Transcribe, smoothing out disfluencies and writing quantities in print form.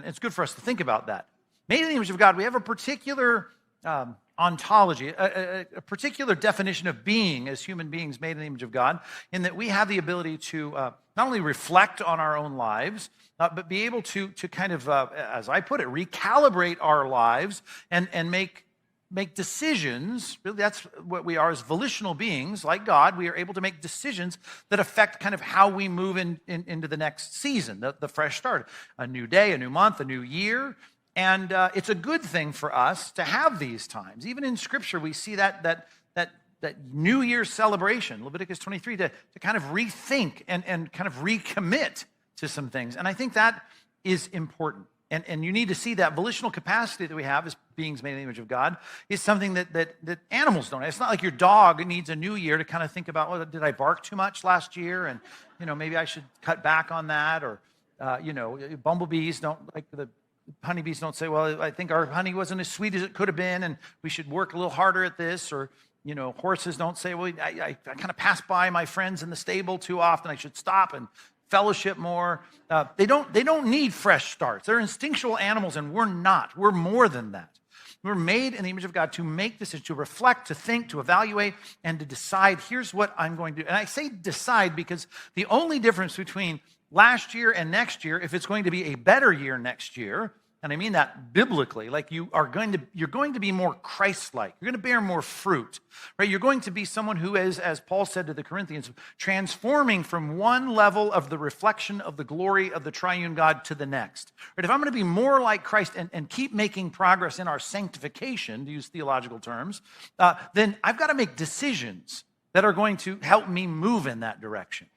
it's good for us to think about that. Made in the image of God, we have a particular ontology, a particular definition of being as human beings made in the image of God, in that we have the ability to not only reflect on our own lives, but be able to kind of, as I put it, recalibrate our lives and make decisions. Really, that's what we are as volitional beings, like God. We are able to make decisions that affect kind of how we move into the next season, the fresh start, a new day, a new month, a new year. And it's a good thing for us to have these times. Even in Scripture, we see that New Year's celebration, Leviticus 23, to kind of rethink and kind of recommit to some things. And I think that is important. And you need to see that volitional capacity that we have as beings made in the image of God is something that animals don't have. It's not like your dog needs a new year to kind of think about, well, did I bark too much last year? And, maybe I should cut back on that. Or, bumblebees don't, like the honeybees don't say, well, I think our honey wasn't as sweet as it could have been, and we should work a little harder at this. Or, horses don't say, well, I kind of pass by my friends in the stable too often. I should stop and fellowship more. They don't need fresh starts. They're instinctual animals, and we're not. We're more than that. We're made in the image of God to make decisions, to reflect, to think, to evaluate, and to decide, here's what I'm going to do. And I say decide because the only difference between last year and next year, if it's going to be a better year next year, and I mean that biblically, like you're going to be more Christ-like. You're going to bear more fruit, right? You're going to be someone who is, as Paul said to the Corinthians, transforming from one level of the reflection of the glory of the triune God to the next. Right? If I'm going to be more like Christ and keep making progress in our sanctification, to use theological terms, then I've got to make decisions that are going to help me move in that direction.